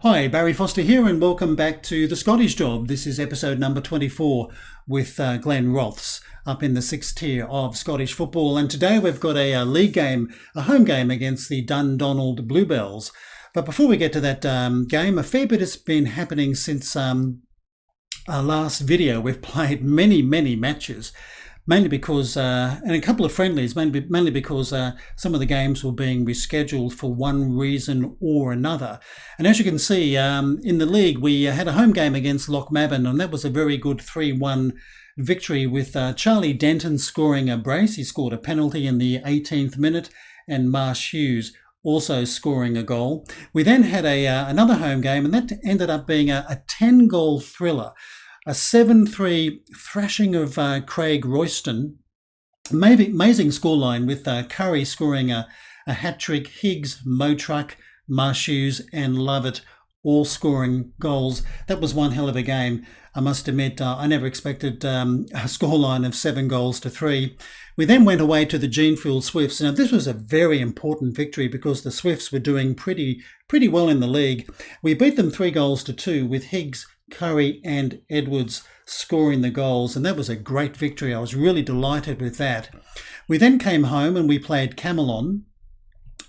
Hi, Barry Foster here, and welcome back to The Scottish Job. This is episode number 24 with Glenrothes up in the sixth tier of Scottish football. And today we've got a league game, a home game against the Dundonald Bluebells. But before we get to that game, a fair bit has been happening since our last video. We've played many matches. Mainly because, and a couple of friendlies, mainly because some of the games were being rescheduled for one reason or another. And as you can see, in the league, we had a home game against Lochmaben, and that was a very good 3-1 victory with Charlie Denton scoring a brace. He scored a penalty in the 18th minute, and Marsh Hughes also scoring a goal. We then had another home game, and that ended up being a 10-goal thriller. A 7-3 thrashing of Craig Royston. Amazing scoreline with Curry scoring a hat-trick, Higgs, Motruck, Marsh Hughes and Lovett all scoring goals. That was one hell of a game. I must admit, I never expected a scoreline of 7-3. We then went away to the Genefield Swifts. Now, this was a very important victory because the Swifts were doing pretty well in the league. We beat them 3-2 with Higgs, Curry and Edwards scoring the goals, and that was a great victory. I was really delighted with that. We then came home and we played Camelon,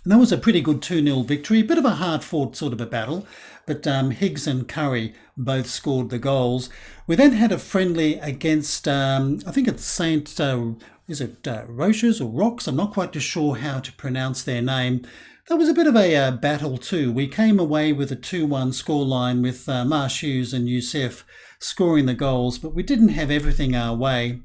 and that was a pretty good 2-0 victory. A bit of a hard-fought sort of a battle, but Higgs and Curry both scored the goals. We then had a friendly against, I think it's Saint, Roches or Rocks? I'm not quite too sure how to pronounce their name. That was a bit of a battle too. We came away with a 2-1 scoreline with Marsh Hughes and Youssef scoring the goals, but we didn't have everything our way.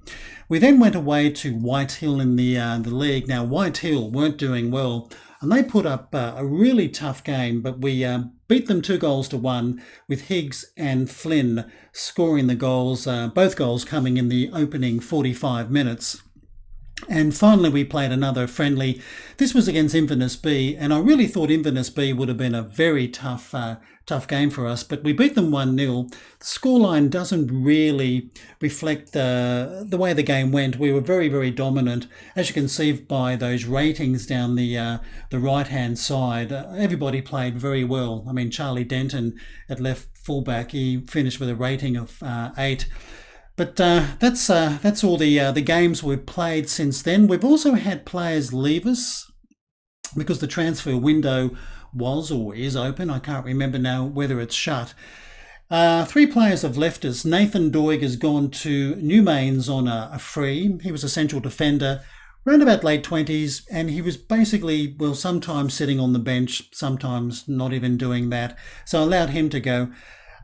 We then went away to White Hill in the league. Now, White Hill weren't doing well, and they put up a really tough game, but we beat them 2-1 with Higgs and Flynn scoring the goals, both goals coming in the opening 45 minutes. And finally, we played another friendly. This was against Inverness B, and I really thought Inverness B would have been a very tough game for us, but we beat them 1-0. The scoreline doesn't really reflect the way the game went. We were very dominant. As you can see by those ratings down the right-hand side, everybody played very well. I mean, Charlie Denton at left fullback, he finished with a rating of 8. But that's all the games we've played since then. We've also had players leave us because the transfer window was or is open. I can't remember now whether it's shut. 3 players have left us. Nathan Doig has gone to Newmains on a free. He was a central defender, around about late 20s, and he was basically, sometimes sitting on the bench, sometimes not even doing that. So I allowed him to go.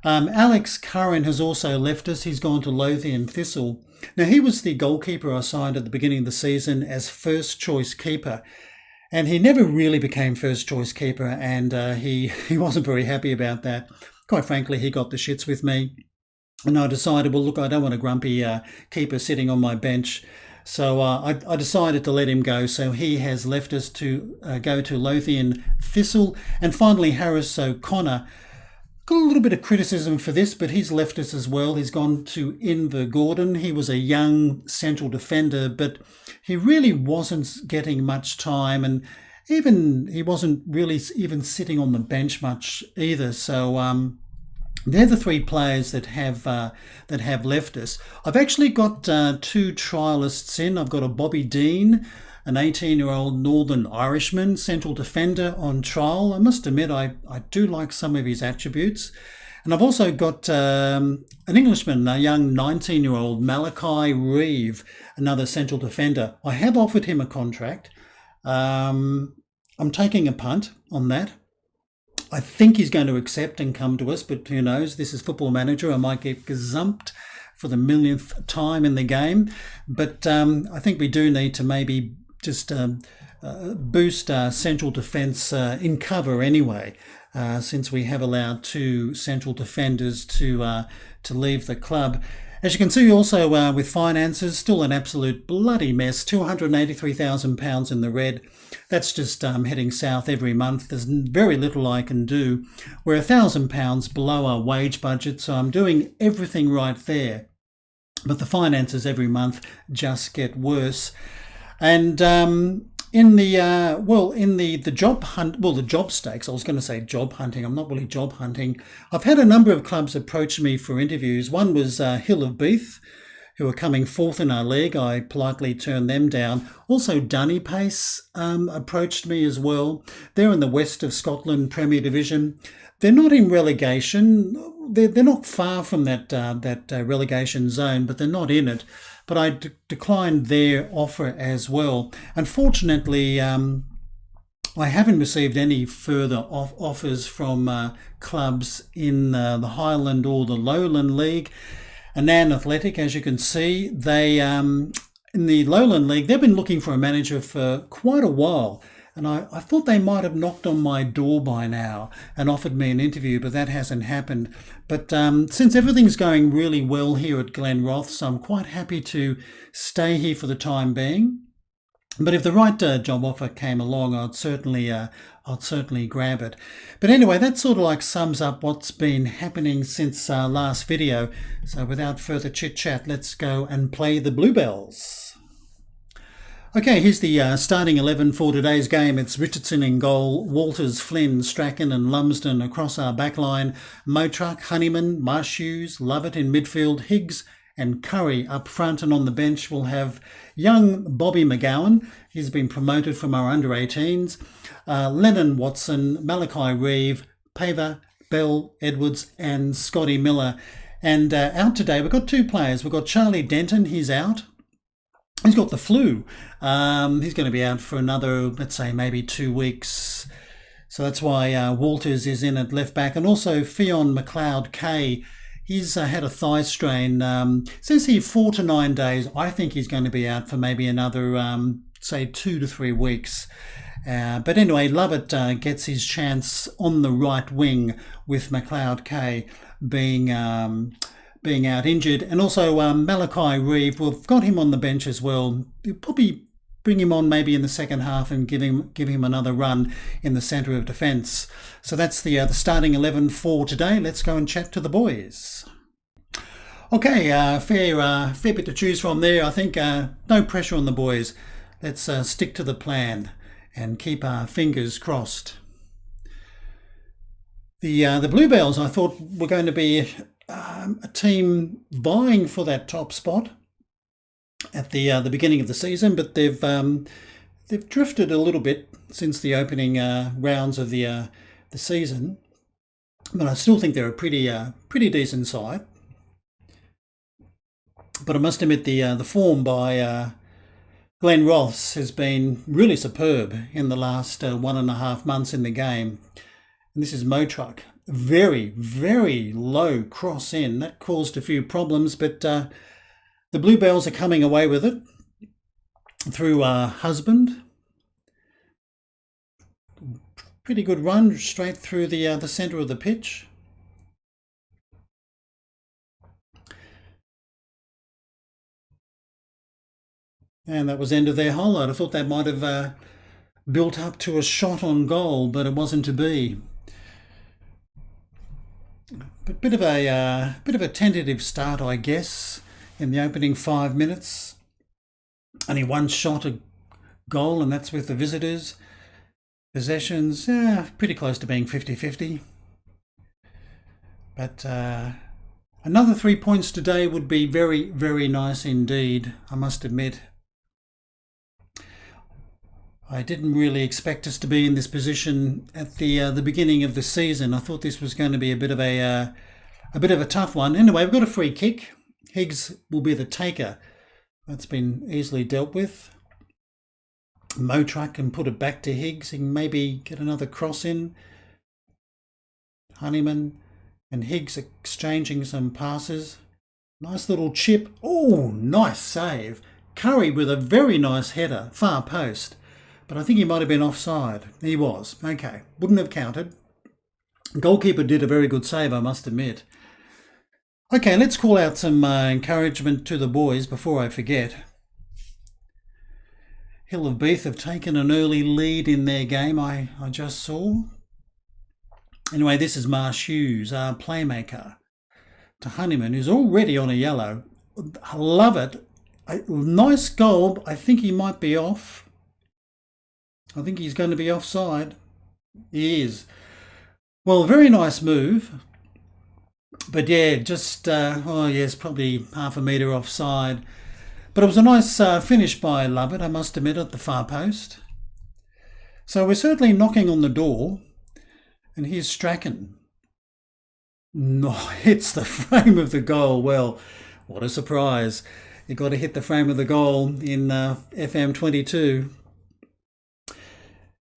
Alex Curran has also left us. He's gone to Lothian Thistle. Now, he was the goalkeeper I signed at the beginning of the season as first choice keeper, and he never really became first choice keeper, and he wasn't very happy about that. Quite frankly, he got the shits with me, and I decided, well, look, I don't want a grumpy keeper sitting on my bench. So I decided to let him go. So he has left us to go to Lothian Thistle. And finally, Harris O'Connor. Got a little bit of criticism for this, but he's left us as well. He's gone to Invergordon. He was a young central defender, but he really wasn't getting much time, and even he wasn't really even sitting on the bench much either. So they're the 3 players that have left us. I've actually got 2 trialists in. I've got a Bobby Dean, an 18-year-old Northern Irishman, central defender on trial. I must admit, I do like some of his attributes. And I've also got an Englishman, a young 19-year-old Malachi Reeve, another central defender. I have offered him a contract. I'm taking a punt on that. I think he's going to accept and come to us, but who knows? This is Football Manager. I might get gazumped for the millionth time in the game. But I think we do need to maybe just boost our central defence in cover anyway, since we have allowed 2 central defenders to leave the club. As you can see also with finances, still an absolute bloody mess, £283,000 in the red. That's just heading south every month. There's very little I can do. We're £1,000 below our wage budget, so I'm doing everything right there. But the finances every month just get worse. And In the in the job hunt, the job stakes. I was going to say job hunting. I'm not really job hunting. I've had a number of clubs approach me for interviews. One was Hill of Beath, who are coming fourth in our league. I politely turned them down. Also, Dunny Pace approached me as well. They're in the West of Scotland Premier Division. They're not in relegation. They're not far from that relegation zone, but they're not in it. But I declined their offer as well. Unfortunately, I haven't received any further offers from clubs in the Highland or the Lowland League. Annan Athletic, as you can see, they in the Lowland League, they've been looking for a manager for quite a while. And I thought they might have knocked on my door by now and offered me an interview, but that hasn't happened. But since everything's going really well here at Glenrothes, I'm quite happy to stay here for the time being. But if the right job offer came along, I'd certainly grab it. But anyway, that sort of like sums up what's been happening since our last video. So without further chit-chat, let's go and play the Bluebells. Okay, here's the starting 11 for today's game. It's Richardson in goal, Walters, Flynn, Strachan and Lumsden across our backline, Motruck, Honeyman, Marshews, Lovett in midfield, Higgs and Curry up front, and on the bench we'll have young Bobby McGowan. He's been promoted from our under-18s, Lennon Watson, Malachi Reeve, Paver, Bell, Edwards and Scotty Miller. And out today we've got two players. We've got Charlie Denton, he's out. He's got the flu. He's going to be out for another, let's say, maybe 2 weeks. So that's why Walters is in at left back. And also Fionn McLeod-Kay, he's had a thigh strain. Says here 4 to 9 days. I think he's going to be out for maybe another, say, 2 to 3 weeks. But anyway, Lovett gets his chance on the right wing with McLeod-Kay being out injured. And also Malachi Reeve, we've got him on the bench as well. We'll probably bring him on maybe in the second half and give him another run in the centre of defence. So that's the starting 11 for today. Let's go and chat to the boys. Okay, fair bit to choose from there. I think no pressure on the boys. Let's stick to the plan and keep our fingers crossed. The Bluebells, I thought, were going to be a team vying for that top spot at the beginning of the season, but they've drifted a little bit since the opening rounds of the season. But I still think they're a pretty decent side. But I must admit the form by Glenrothes has been really superb in the last 1.5 months in the game. And this is Motruck. Very, very low cross in. That caused a few problems, but the Bluebells are coming away with it through Husband. Pretty good run straight through the centre of the pitch. And that was end of their highlight. I thought they might have built up to a shot on goal, but it wasn't to be. But bit of a tentative start, I guess, in the opening 5 minutes. Only one shot a goal, and that's with the visitors. Possessions, pretty close to being 50-50. But another 3 points today would be very, very nice indeed, I must admit. I didn't really expect us to be in this position at the beginning of the season. I thought this was going to be a bit of a tough one. Anyway, we've got a free kick. Higgs will be the taker. That's been easily dealt with. Motruck can put it back to Higgs. He can maybe get another cross in. Honeyman and Higgs exchanging some passes. Nice little chip. Oh, nice save. Curry with a very nice header, far post. But I think he might have been offside. He was. Okay. Wouldn't have counted. Goalkeeper did a very good save, I must admit. Okay, let's call out some encouragement to the boys before I forget. Hill of Beath have taken an early lead in their game, I just saw. Anyway, this is Marshews, our playmaker, to Honeyman, who's already on a yellow. I love it. Nice goal. I think he might be off. I think he's going to be offside. He is. Well, very nice move. But yeah, just, probably half a metre offside. But it was a nice finish by Lovett, I must admit, at the far post. So we're certainly knocking on the door. And here's Strachan. No, hits the frame of the goal. Well, what a surprise. You got to hit the frame of the goal in FM22.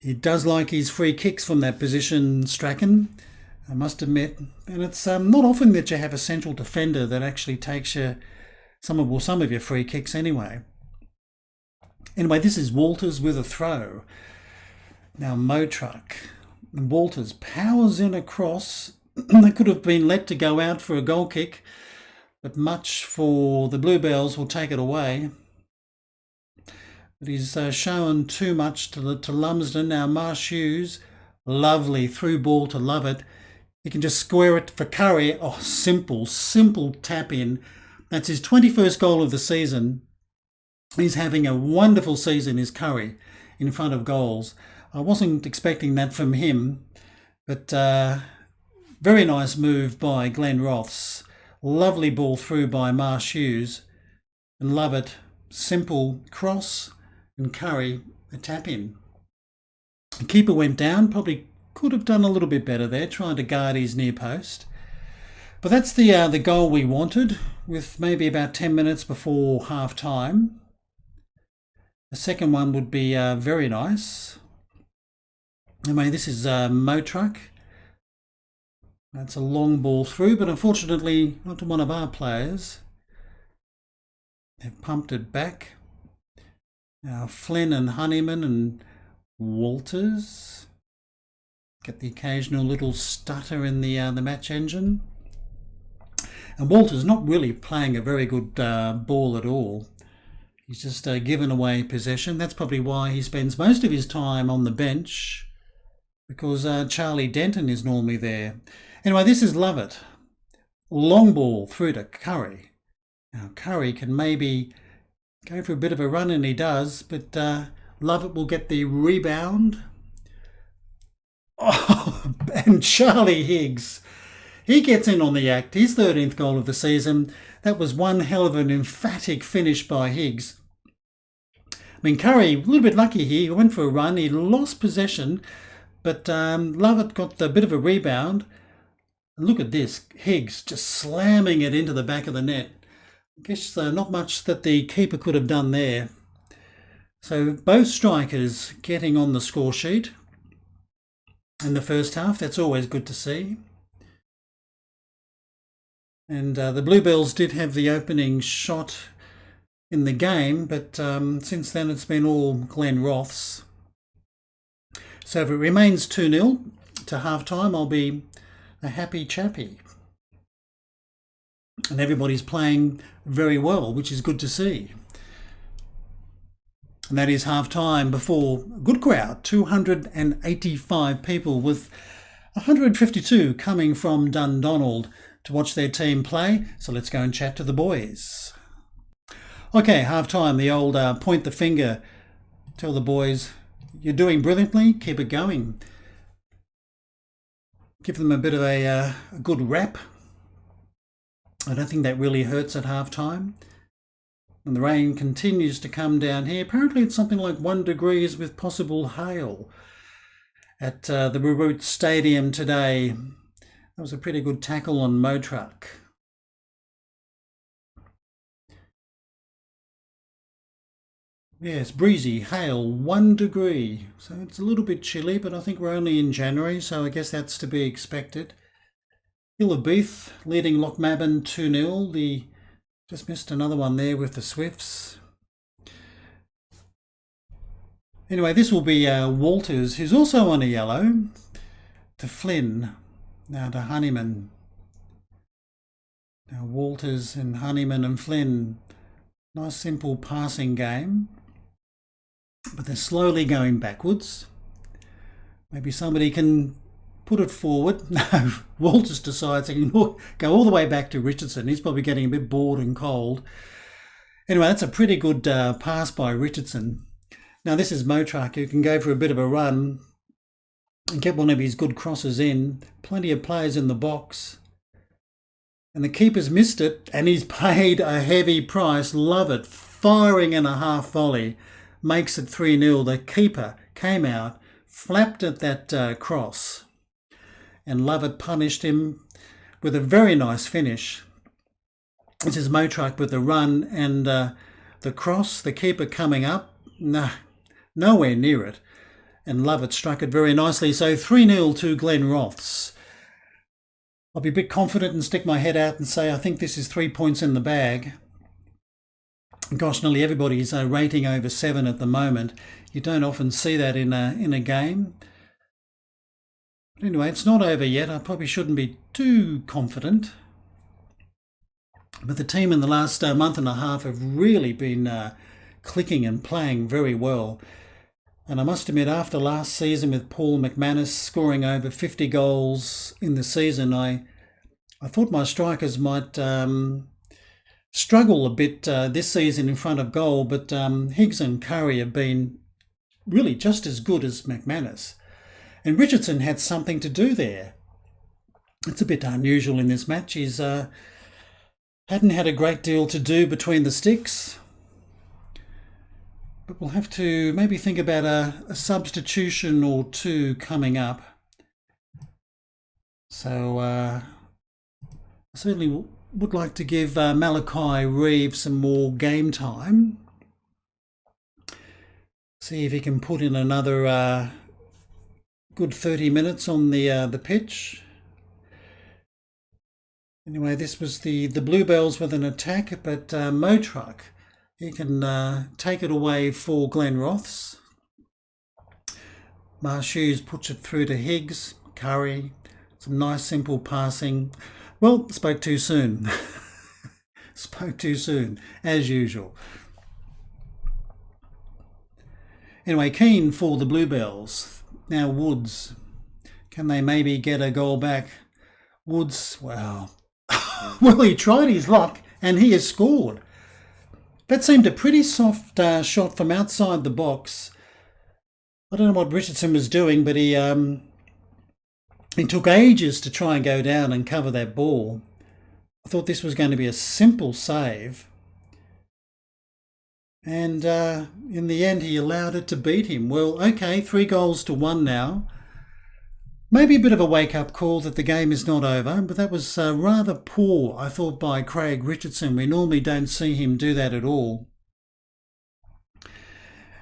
He does like his free kicks from that position, Strachan, I must admit. And it's not often that you have a central defender that actually takes some of your free kicks anyway. Anyway, this is Walters with a throw. Now Motruck. And Walters powers in across. They could have been let to go out for a goal kick, but much for the Bluebells will take it away. But he's shown too much to Lumsden. Now Marsh Hughes, lovely through ball to Lovett. He can just square it for Curry. Oh, simple tap in. That's his 21st goal of the season. He's having a wonderful season, is Curry, in front of goals. I wasn't expecting that from him, but very nice move by Glenrothes. Lovely ball through by Marsh Hughes. And Lovett, simple cross, and Curry a tap in. The keeper went down, probably could have done a little bit better there, trying to guard his near post. But that's the goal we wanted, with maybe about 10 minutes before half time. The second one would be very nice. Anyway, this is Motruck. That's a long ball through, but unfortunately not to one of our players. They've pumped it back. Now Flynn and Honeyman and Walters get the occasional little stutter in the match engine. And Walters not really playing a very good ball at all. He's just given away possession. That's probably why he spends most of his time on the bench, because Charlie Denton is normally there. Anyway, this is Lovett. Long ball through to Curry. Now Curry can maybe go for a bit of a run, and he does, but Lovett will get the rebound. Oh, and Charlie Higgs, he gets in on the act. His 13th goal of the season. That was one hell of an emphatic finish by Higgs. I mean, Curry, a little bit lucky here. He went for a run. He lost possession, but Lovett got a bit of a rebound. And look at this. Higgs just slamming it into the back of the net. I guess not much that the keeper could have done there. So both strikers getting on the score sheet in the first half. That's always good to see. And the Bluebells did have the opening shot in the game, but since then it's been all Glenrothes. So if it remains 2-0 to half-time, I'll be a happy chappy. And everybody's playing very well, which is good to see. And that is half-time before a good crowd, 285 people, with 152 coming from Dundonald to watch their team play. So let's go and chat to the boys. Okay, half-time, the old point the finger, tell the boys, you're doing brilliantly, keep it going. Give them a bit of a good rap. I don't think that really hurts at half-time. And the rain continues to come down here. Apparently it's something like 1 degree with possible hail at the Baroot Stadium today. That was a pretty good tackle on Motruck. Yes, breezy, hail, 1 degree. So it's a little bit chilly, but I think we're only in January, so I guess that's to be expected. Hill of Beath leading Lochmaben 2-0. Just missed another one there with the Swifts. Anyway, this will be Walters, who's also on a yellow, to Flynn, now to Honeyman. Now Walters and Honeyman and Flynn. Nice simple passing game. But they're slowly going backwards. Maybe somebody can put it forward. No, Walters decides he can go all the way back to Richardson. He's probably getting a bit bored and cold. Anyway, that's a pretty good pass by Richardson. Now this is Motruck, who can go for a bit of a run and get one of his good crosses in. Plenty of players in the box. And the keeper's missed it, and he's paid a heavy price. Love it. Firing in a half volley. Makes it 3-0. The keeper came out, flapped at that cross. And Lovett punished him with a very nice finish. This is Motruck with the run and the cross. The keeper coming up. Nah, nowhere near it. And Lovett struck it very nicely. So 3-0 to Glenrothes. I'll be a bit confident and stick my head out and say I think this is 3 points in the bag. Gosh, nearly everybody's rating over 7 at the moment. You don't often see that in a game. But anyway, it's not over yet. I probably shouldn't be too confident. But the team in the last month and a half have really been clicking and playing very well. And I must admit, after last season with Paul McManus scoring over 50 goals in the season, I thought my strikers might struggle a bit this season in front of goal, but Higgs and Curry have been really just as good as McManus. And Richardson had something to do there. It's a bit unusual in this match. He's hadn't had a great deal to do between the sticks. But we'll have to maybe think about a substitution or two coming up. So I certainly would like to give Malachi Reeve some more game time. See if he can put in another good 30 minutes on the pitch. Anyway, this was the Bluebells with an attack, but Motruck, he can take it away for Glenrothes. Marshoes puts it through to Higgs, Curry, some nice simple passing. Well, spoke too soon. Spoke too soon, as usual. Anyway, keen for the Bluebells. Now Woods. Can they maybe get a goal back? Woods, well, well, he tried his luck and he has scored. That seemed a pretty soft shot from outside the box. I don't know what Richardson was doing, but he took ages to try and go down and cover that ball. I thought this was going to be a simple save. And in the end, he allowed it to beat him. Well, okay, 3-1 now. Maybe a bit of a wake-up call that the game is not over, but that was rather poor, I thought, by Craig Richardson. We normally don't see him do that at all.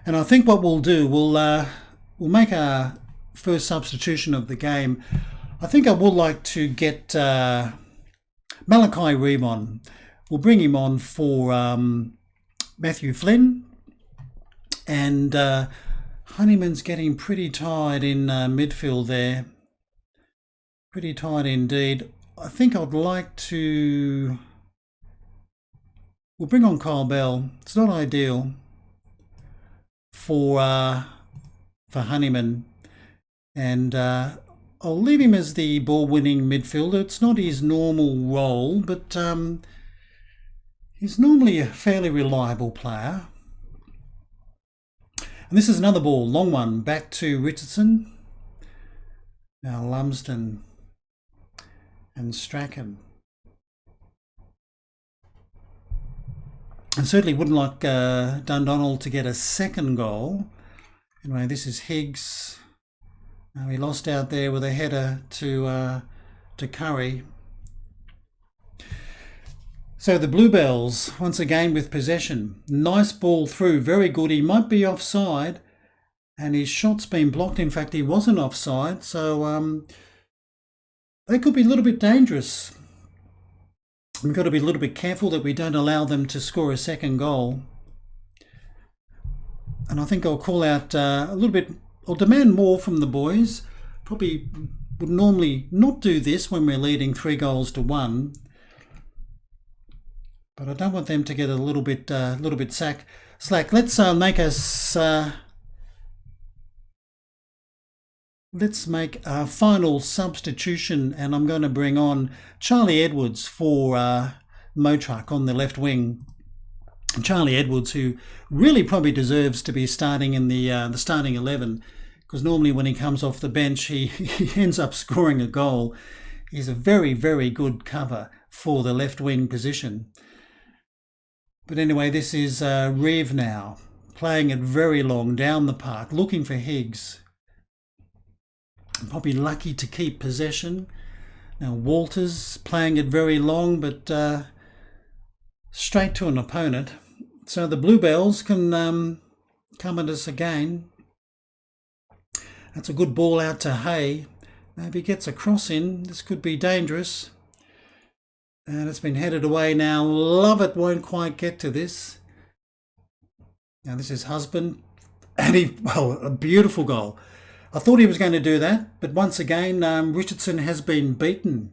And I think what we'll do, we'll make our first substitution of the game. I think I would like to get Malachi Reeve on. We'll bring him on for Matthew Flynn. And Honeyman's getting pretty tired in midfield there. Pretty tight indeed. I think I'd like to... We'll bring on Kyle Bell. It's not ideal for Honeyman. And I'll leave him as the ball-winning midfielder. It's not his normal role, but he's normally a fairly reliable player. And this is another ball, long one, back to Richardson. Now Lumsden and Strachan. And certainly wouldn't like Dundonald to get a second goal. Anyway, this is Higgs. He lost out there with a header to Curry. So the Bluebells, once again with possession. Nice ball through, very good. He might be offside, and his shot's been blocked. In fact, he wasn't offside, so they could be a little bit dangerous. We've got to be a little bit careful that we don't allow them to score a second goal. And I think I'll call out a little bit, I'll demand more from the boys. Probably would normally not do this when we're leading 3-1. But I don't want them to get a little bit slack. Let's make our final substitution, and I'm going to bring on Charlie Edwards for Motruck on the left wing. Charlie Edwards, who really probably deserves to be starting in the starting 11, because normally when he comes off the bench, he ends up scoring a goal. He's a very, very good cover for the left wing position. But anyway, this is Reeve now, playing it very long down the park, looking for Higgs. Probably lucky to keep possession. Now Walters playing it very long, but straight to an opponent. So the Bluebells can come at us again. That's a good ball out to Hay. Maybe gets a cross in. This could be dangerous. And it's been headed away now. Lovett won't quite get to this. Now this is Husband. And a beautiful goal. I thought he was going to do that. But once again, Richardson has been beaten.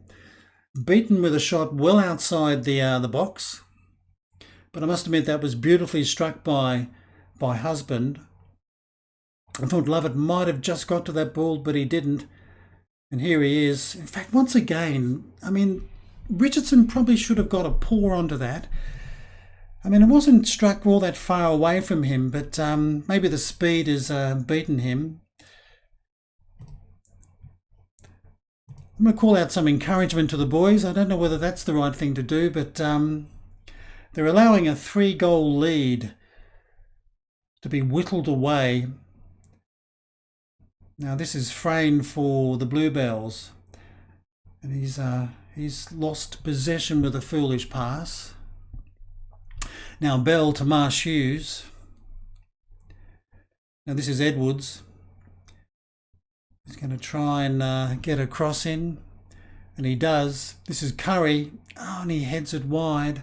Beaten with a shot well outside the box. But I must admit that was beautifully struck by Husband. I thought Lovett might have just got to that ball, but he didn't. And here he is. In fact, once again, I mean, Richardson probably should have got a paw onto that. I mean, it wasn't struck all that far away from him, but maybe the speed has beaten him. I'm going to call out some encouragement to the boys. I don't know whether that's the right thing to do, but they're allowing a 3-goal lead to be whittled away. Now this is Frayne for the Bluebells, and he's lost possession with a foolish pass. Now Bell to Marsh Hughes. Now this is Edwards. He's going to try and get a cross in, and he does. This is Curry. Oh, and he heads it wide.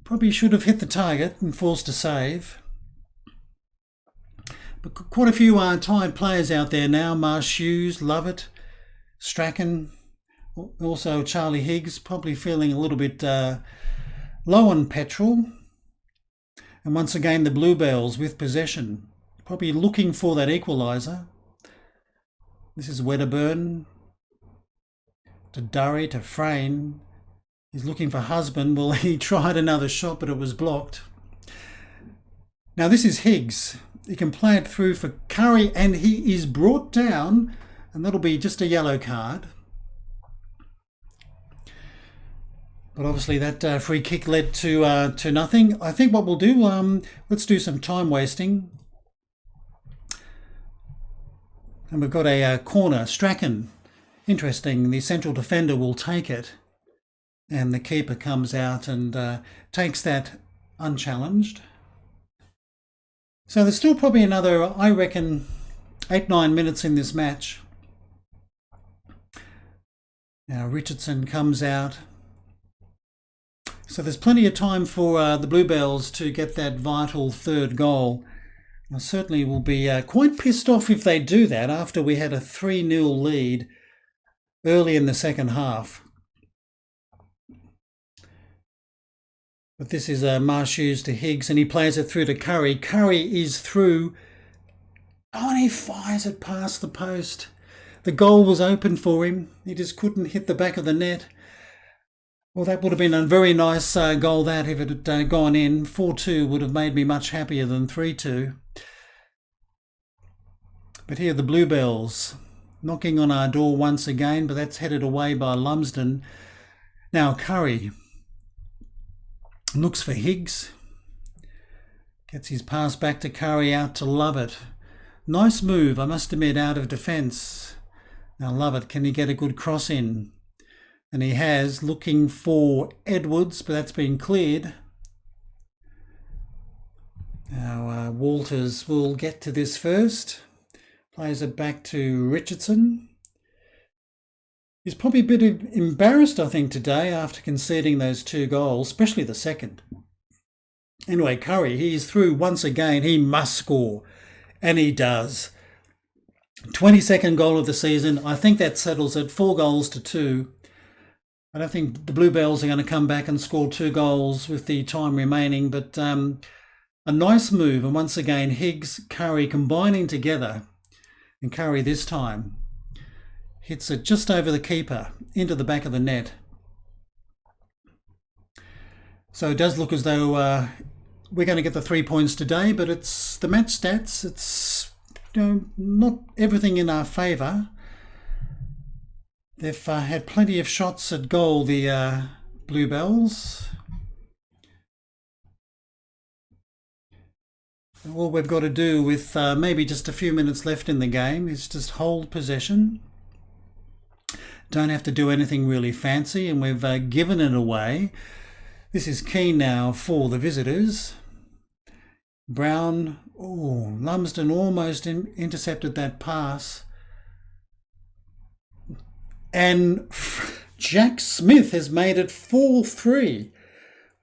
Probably should have hit the target and forced a save. But quite a few tired players out there now. Marsh Hughes, Lovett, Strachan, also Charlie Higgs, probably feeling a little bit low on petrol. And once again, the Bluebells with possession, probably looking for that equaliser. This is Wedderburn to Durry to Frayne. He's looking for Husband. Well, he tried another shot, but it was blocked. Now this is Higgs. He can play it through for Curry, and he is brought down, and that'll be just a yellow card. But obviously that free kick led to nothing. I think what we'll do, let's do some time wasting. And we've got a corner. Strachan. Interesting. The central defender will take it. And the keeper comes out and takes that unchallenged. So there's still probably another, I reckon, 8-9 minutes in this match. Now Richardson comes out. So there's plenty of time for the Bluebells to get that vital third goal. I certainly will be quite pissed off if they do that after we had a 3-0 lead early in the second half. But this is Marsh Hughes to Higgs, and he plays it through to Curry. Curry is through. Oh, and he fires it past the post. The goal was open for him. He just couldn't hit the back of the net. Well, that would have been a very nice goal, that, if it had gone in. 4-2 would have made me much happier than 3-2. But here the Bluebells knocking on our door once again, but that's headed away by Lumsden. Now Curry looks for Higgs. Gets his pass back to Curry, out to Lovett. Nice move, I must admit, out of defence. Now Lovett, can he get a good cross in? And he has, looking for Edwards, but that's been cleared. Now Walters will get to this first. Plays it back to Richardson. He's probably a bit embarrassed, I think, today after conceding those 2 goals, especially the second. Anyway, Curry, he's through once again. He must score, and he does. 22nd goal of the season. I think that settles it, 4-2. I don't think the Bluebells are going to come back and score 2 goals with the time remaining, but a nice move. And once again, Higgs, Curry combining together. And Curry this time hits it just over the keeper into the back of the net. So it does look as though we're going to get the 3 points today, but it's the match stats. It's not everything in our favour. They've had plenty of shots at goal, the Bluebells. All we've got to do with maybe just a few minutes left in the game is just hold possession. Don't have to do anything really fancy, and we've given it away. This is key now for the visitors. Brown, Lumsden almost intercepted that pass. And Jack Smith has made it 4-3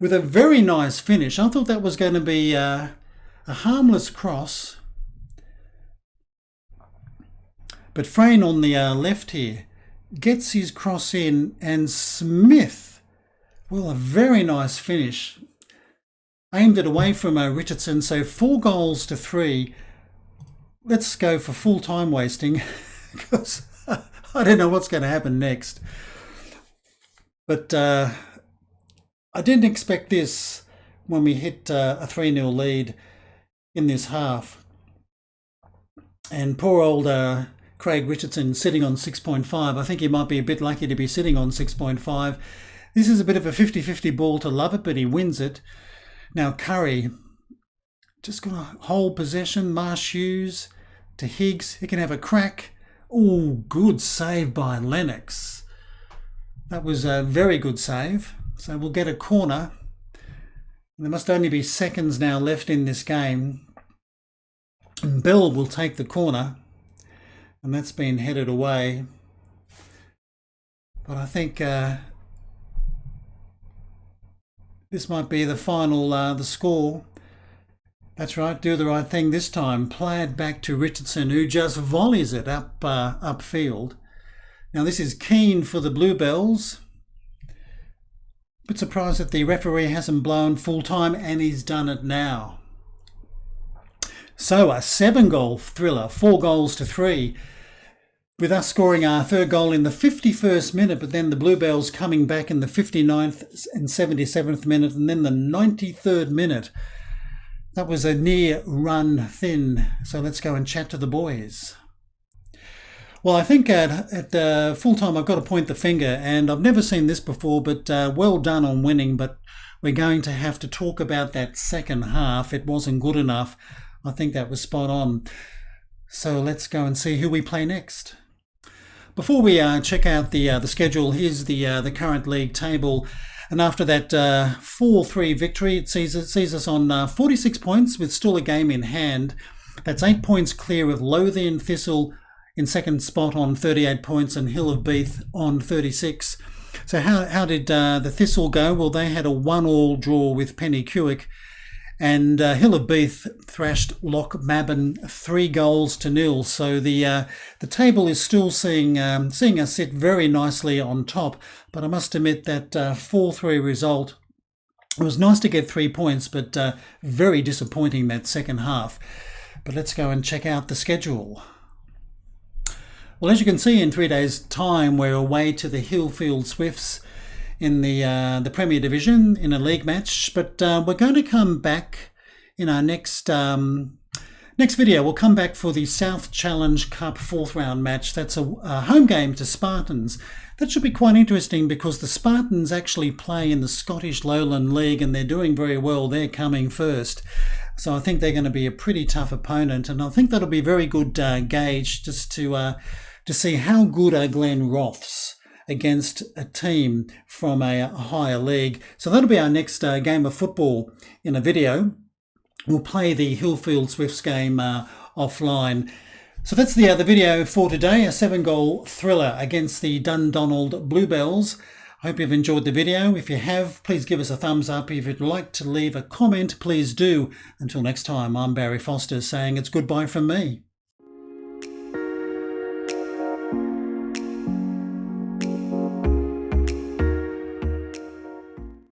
with a very nice finish. I thought that was going to be a harmless cross. But Frayne on the left here gets his cross in, and Smith, well, a very nice finish. Aimed it away from Richardson, so 4-3. Let's go for full time wasting because I don't know what's going to happen next. But I didn't expect this when we hit a 3-0 lead in this half. And poor old Craig Richardson sitting on 6.5. I think he might be a bit lucky to be sitting on 6.5. This is a bit of a 50-50 ball to love it, but he wins it. Now Curry just got to hold possession. Marsh Hughes to Higgs. He can have a crack. Oh, good save by Lennox. That was a very good save. So we'll get a corner. There must only be seconds now left in this game. And Bell will take the corner. And that's been headed away. But I think this might be the final, the score. That's right, do the right thing this time. Play it back to Richardson, who just volleys it upfield. Now this is keen for the Bluebells. Bit surprised that the referee hasn't blown full time, and he's done it now. So a 7-goal thriller, 4-3, with us scoring our third goal in the 51st minute, but then the Bluebells coming back in the 59th and 77th minute, and then the 93rd minute. That was a near run thin. So let's go and chat to the boys. Well, I think at full time I've got to point the finger, and I've never seen this before, but well done on winning. But we're going to have to talk about that second half. It wasn't good enough. I think that was spot on. So let's go and see who we play next. Before we check out the schedule, here's the current league table. And after that 4-3 victory, it sees us on 46 points with still a game in hand. That's 8 points clear of Lothian Thistle in second spot on 38 points and Hill of Beath on 36. So how did the Thistle go? Well, they had a 1-1 draw with Pennycuick. And Hill of Beath thrashed Loch Mabon 3-0. So the table is still seeing us sit very nicely on top. But I must admit that 4-3 result, it was nice to get 3 points, but very disappointing that second half. But let's go and check out the schedule. Well, as you can see, in 3 days' time, we're away to the Hillfield Swifts in the Premier Division in a league match, but we're going to come back in our next video. We'll come back for the South Challenge Cup 4th round match. That's a home game to Spartans. That should be quite interesting because the Spartans actually play in the Scottish Lowland League and they're doing very well. They're coming first. So I think they're going to be a pretty tough opponent, and I think that'll be a very good gauge just to see how good are Glenrothes against a team from a higher league. So that'll be our next game of football in a video. We'll play the Hillfield Swifts game offline. So that's the video for today, a 7-goal thriller against the Dundonald Bluebells. I hope you've enjoyed the video. If you have, please give us a thumbs up. If you'd like to leave a comment, please do. Until next time, I'm Barry Foster saying it's goodbye from me.